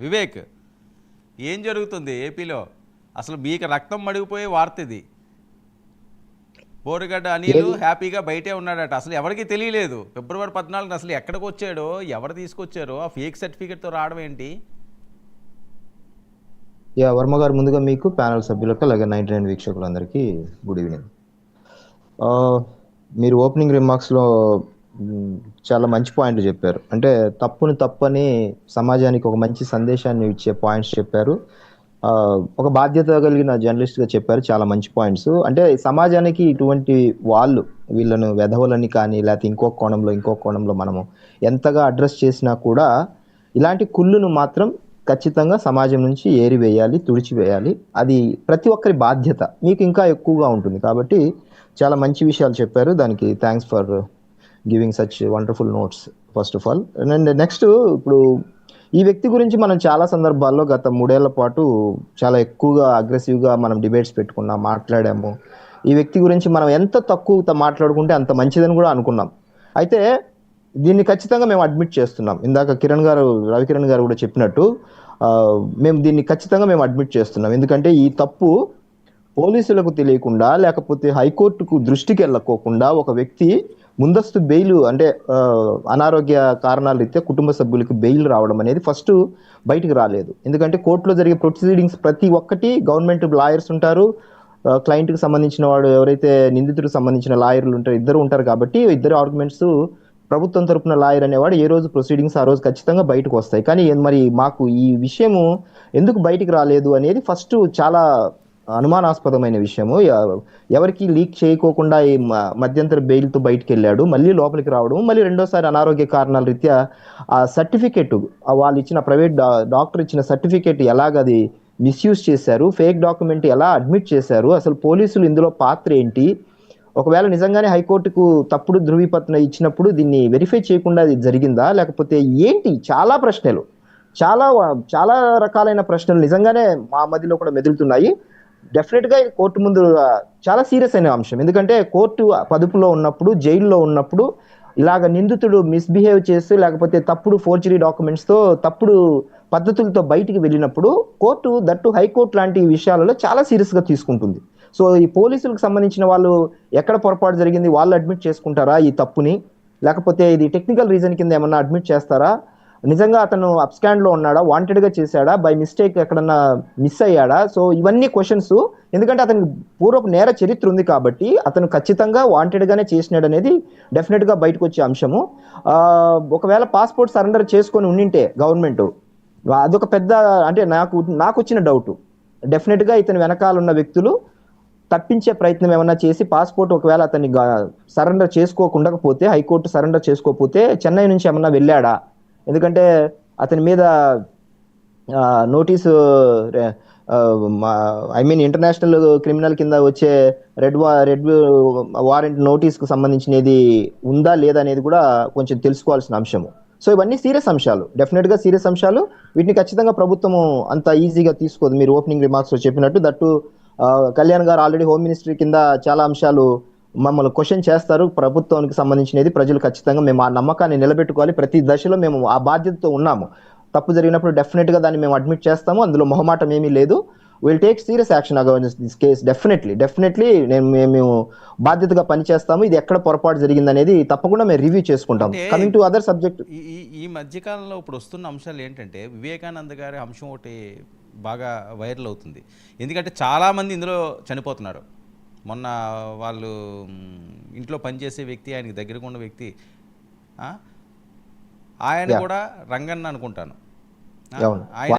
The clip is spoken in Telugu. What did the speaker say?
వివేక్, ఏం జరుగుతుంది ఏపీలో? అసలు మీకు రక్తం మడిగిపోయే వార్త ఇది. బోరుగడ్డ అనిల్ హ్యాపీగా బయటే ఉన్నాడట. అసలు ఎవరికి తెలియలేదు. ఫిబ్రవరి 14 అసలు ఎక్కడికి వచ్చాడో, ఎవరు తీసుకొచ్చారో, ఆ ఫేక్ సర్టిఫికేట్తో రావడం ఏంటి? వర్మ గారు, ముందుగా మీకు ప్యానల్ సభ్యులకు అలాగే 99 వీక్షకులందరికీ గుడ్ ఈవినింగ్. మీరు ఓపెనింగ్ రిమార్క్స్లో చాలా మంచి పాయింట్లు చెప్పారు. అంటే తప్పుని తప్పని సమాజానికి ఒక మంచి సందేశాన్ని ఇచ్చే పాయింట్స్ చెప్పారు. ఒక బాధ్యత కలిగిన జర్నలిస్ట్గా చెప్పారు. చాలా మంచి పాయింట్స్. అంటే సమాజానికి ఇటువంటి వాళ్ళు వీళ్ళను వెధవలని కానీ లేకపోతే ఇంకో కోణంలో మనము ఎంతగా అడ్రస్ చేసినా కూడా ఇలాంటి కుళ్ళును మాత్రం ఖచ్చితంగా సమాజం నుంచి ఏరివేయాలి, తుడిచివేయాలి. అది ప్రతి ఒక్కరి బాధ్యత. మీకు ఇంకా ఎక్కువగా ఉంటుంది కాబట్టి చాలా మంచి విషయాలు చెప్పారు. దానికి thanks for giving such wonderful notes first of all. And next, ఇప్పుడు ఈ వ్యక్తి గురించి మనం చాలా సందర్భాల్లో గత 3 ఏళ్ల పాటు చాలా ఎక్కువగా అగ్రెసివ్గా మనం డిబేట్స్ పెట్టుకున్నాం, మాట్లాడాము. ఈ వ్యక్తి గురించి మనం ఎంత తక్కువ మాట్లాడుకుంటే అంత మంచిదని కూడా అనుకున్నాం. అయితే దీన్ని ఖచ్చితంగా మేము అడ్మిట్ చేస్తున్నాం. ఇందాక రవికిరణ్ గారు కూడా చెప్పినట్టు మేము దీన్ని ఖచ్చితంగా అడ్మిట్ చేస్తున్నాం. ఎందుకంటే ఈ తప్పు పోలీసులకు తెలియకుండా లేకపోతే హైకోర్టుకు దృష్టికి వెళ్ళకోకుండా ఒక వ్యక్తి ముందస్తు బెయిల్, అంటే అనారోగ్య కారణాల రీత్యా కుటుంబ సభ్యులకు బెయిల్ రావడం అనేది ఫస్ట్ బయటికి రాలేదు. ఎందుకంటే కోర్టులో జరిగే ప్రొసీడింగ్స్ ప్రతి ఒక్కటి గవర్నమెంట్ లాయర్స్ ఉంటారు, క్లయింట్కి సంబంధించిన వాడు ఎవరైతే నిందితుడికి సంబంధించిన లాయర్లు ఉంటారు, ఇద్దరు ఉంటారు. కాబట్టి ఇద్దరు ఆర్గ్యుమెంట్స్, ప్రభుత్వం తరపున లాయర్ అనేవాడు ఏ రోజు ప్రొసీడింగ్స్ ఆ రోజు ఖచ్చితంగా బయటకు వస్తాయి. కానీ మరి మాకు ఈ విషయము ఎందుకు బయటికి రాలేదు అనేది ఫస్ట్ చాలా అనుమానాస్పదమైన విషయము. ఎవరికి లీక్ చేయకోకుండా ఈ మధ్యంతర బెయిల్తో బయటికి వెళ్ళాడు, మళ్ళీ లోపలికి రావడం, మళ్ళీ రెండోసారి అనారోగ్య కారణాల రీత్యా ఆ సర్టిఫికెట్, వాళ్ళు ఇచ్చిన ప్రైవేట్ డాక్టర్ ఇచ్చిన సర్టిఫికెట్ ఎలాగది మిస్యూజ్ చేశారు, ఫేక్ డాక్యుమెంట్ ఎలా అడ్మిట్ చేశారు, అసలు పోలీసులు ఇందులో పాత్ర ఏంటి, ఒకవేళ నిజంగానే హైకోర్టుకు తప్పుడు ధృవీకరణ ఇచ్చినప్పుడు దీన్ని వెరిఫై చేయకుండా అది జరిగిందా లేకపోతే ఏంటి? చాలా ప్రశ్నలు, చాలా రకాలైన ప్రశ్నలు నిజంగానే మా మధ్యలో కూడా మెదులుతున్నాయి. డెఫినెట్గా కోర్టు ముందు చాలా సీరియస్ అయిన అంశం. ఎందుకంటే కోర్టు పదుపులో ఉన్నప్పుడు, జైల్లో ఉన్నప్పుడు ఇలాగ నిందితుడు మిస్బిహేవ్ చేస్తూ లేకపోతే తప్పుడు ఫోర్జరీ డాక్యుమెంట్స్తో, తప్పుడు పద్ధతులతో బయటికి వెళ్ళినప్పుడు కోర్టు, దట్టు హైకోర్టు లాంటి విషయాలలో చాలా సీరియస్గా తీసుకుంటుంది. సో ఈ పోలీసులకు సంబంధించిన వాళ్ళు ఎక్కడ పొరపాటు జరిగింది వాళ్ళు అడ్మిట్ చేసుకుంటారా ఈ తప్పుని, లేకపోతే ఇది టెక్నికల్ రీజన్ కింద ఏమన్నా అడ్మిట్ చేస్తారా, నిజంగా అతను అప్స్కాండ్లో ఉన్నాడా, వాంటెడ్గా చేశాడా, బై మిస్టేక్ ఎక్కడన్నా మిస్ అయ్యాడా? సో ఇవన్నీ క్వశ్చన్స్. ఎందుకంటే అతనికి పూర్వపు నేర చరిత్ర ఉంది కాబట్టి అతను ఖచ్చితంగా వాంటెడ్గానే చేసినాడు అనేది డెఫినెట్గా బయటకు వచ్చే అంశము. ఒకవేళ పాస్పోర్ట్ సరెండర్ చేసుకొని ఉండింటే గవర్నమెంట్, అదొక పెద్ద, అంటే నాకు వచ్చిన డౌట్, డెఫినెట్గా ఇతని వెనకాల ఉన్న వ్యక్తులు తప్పించే ప్రయత్నం ఏమన్నా చేసి పాస్పోర్ట్ ఒకవేళ అతన్ని సరెండర్ చేసుకోకుండకపోతే, హైకోర్టు సరెండర్ చేసుకోకపోతే చెన్నై నుంచి ఏమన్నా వెళ్ళాడా? ఎందుకంటే అతని మీద నోటీసు, ఇంటర్నేషనల్ క్రిమినల్ కింద వచ్చే రెడ్ వారెంట్ నోటీస్కు సంబంధించినది ఉందా లేదా అనేది కూడా కొంచెం తెలుసుకోవాల్సిన అంశము. సో ఇవన్నీ సీరియస్ అంశాలు, డెఫినెట్గా సీరియస్ అంశాలు. వీటిని ఖచ్చితంగా ప్రభుత్వము అంత ఈజీగా తీసుకోదు. మీరు ఓపెనింగ్ రిమార్క్స్లో చెప్పినట్టు, దట్టు కళ్యాణ్ గారు ఆల్రెడీ హోమ్ మినిస్ట్రీ కింద చాలా అంశాలు మమ్మల్ని క్వశ్చన్ చేస్తారు. ప్రభుత్వానికి సంబంధించినది ప్రజలు ఖచ్చితంగా మేము ఆ నమ్మకాన్ని నిలబెట్టుకోవాలి. ప్రతి దశలో మేము ఆ బాధ్యతతో ఉన్నాము. తప్పు జరిగినప్పుడు డెఫినెట్గా దాన్ని మేము అడ్మిట్ చేస్తాము, అందులో మొహమాటం ఏమీ లేదు. Will take serious action against this case. Definitely మేము బాధ్యతగా పనిచేస్తాము. ఇది ఎక్కడ పొరపాటు జరిగింది అనేది తప్పకుండా మేము రివ్యూ చేసుకుంటాం. కమింగ్ టు అదర్ సబ్జెక్ట్, ఈ మధ్యకాలంలో ఇప్పుడు వస్తున్న అంశాలు ఏంటంటే, వివేకానంద గారి అంశం ఒకటి బాగా వైరల్ అవుతుంది. ఎందుకంటే చాలామంది ఇందులో చనిపోతున్నారు. మొన్న వాళ్ళు ఇంట్లో పనిచేసే వ్యక్తి, ఆయనకి దగ్గరగా ఉన్న వ్యక్తి, ఆయన కూడా రంగన్న అనుకుంటాను, ఆయన